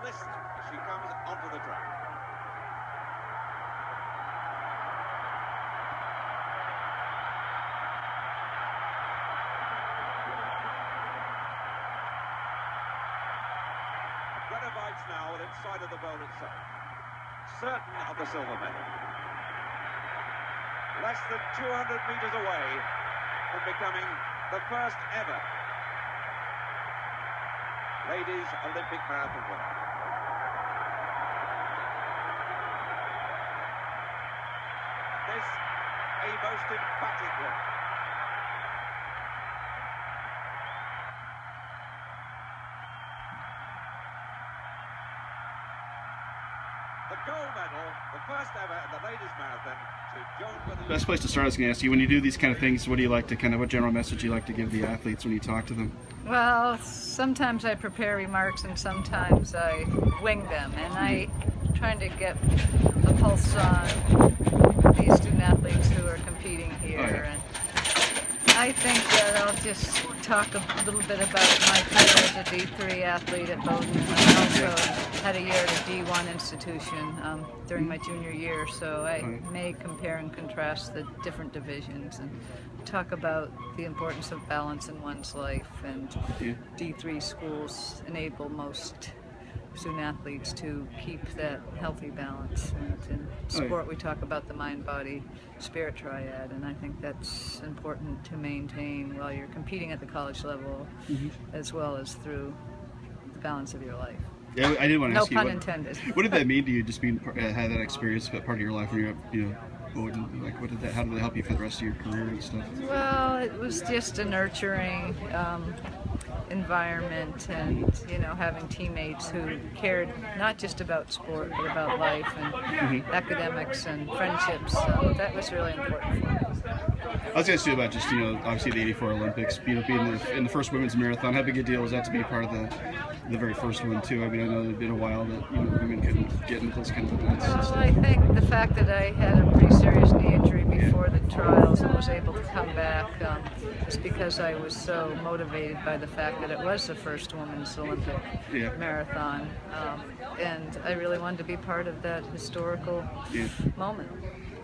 listen as she comes onto the track. Benoit's now inside of the bowl itself, certain of the silver medal. Less than 200 meters away from becoming the first ever ladies Olympic marathon winner. This a most emphatic one. The gold medal, the first ever in the ladies marathon, to Joan Benoit. Best place to start, I was going to ask you, when you do these kind of things, what do you like to what general message do you like to give the athletes when you talk to them? Well, sometimes I prepare remarks and sometimes I wing them, and I'm trying to get a pulse on these student athletes who are competing here. Oh, yeah. And I think that I'll just talk a little bit about my career as a D3 athlete at Bowdoin. I also had a year at a D1 institution during my junior year, so I may compare and contrast the different divisions and talk about the importance of balance in one's life, and D3 schools enable most student athletes to keep that healthy balance. And in sport we talk about the mind, body, spirit triad, and I think that's important to maintain while you're competing at the college level as well as through the balance of your life. Yeah, I did want to ask you. No pun intended. What did that mean to you, just being had that experience, but part of your life when you're up, like what did that? How did it help you for the rest of your career and stuff? Well, it was just a nurturing environment, and having teammates who cared not just about sport but about life and academics and friendships. So that was really important for me. I was going to ask you about just obviously the '84 Olympics, being in the first women's marathon. How big a deal was that to be a part of the very first one too? I mean, I know there'd been a while that women couldn't get into those kind of events. Well, I think the fact that I had a pretty serious knee injury before the trials and was able to come back is because I was so motivated by the fact that it was the first women's Olympic marathon, and I really wanted to be part of that historical moment.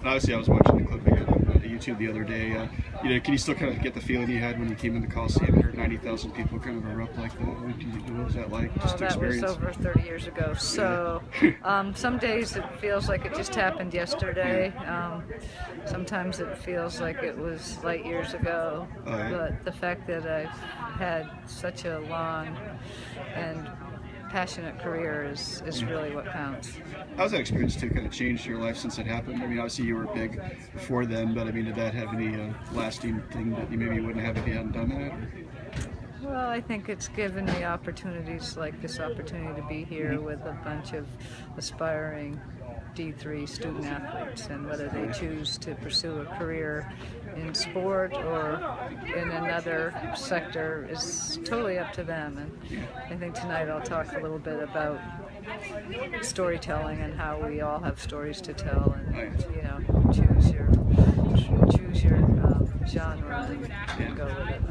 Obviously, I was watching the clip again on YouTube the other day. Can you still kind of get the feeling you had when you came in the Coliseum and heard 90,000 people kind of erupt like that? What was that like? Well, that was over 30 years ago. So some days it feels like it just happened yesterday. Sometimes it feels like it was light years ago. But the fact that I've had such a long and passionate career is really what counts. How's that experience too kind of changed your life since it happened? I mean, obviously you were big before then, but I mean, did that have any lasting thing that you maybe wouldn't have if you hadn't done that? Well, I think it's given me opportunities like this opportunity to be here with a bunch of aspiring D3 student athletes, and whether they choose to pursue a career in sport or in another sector is totally up to them. And I think tonight I'll talk a little bit about storytelling and how we all have stories to tell, and choose your genre and go with it.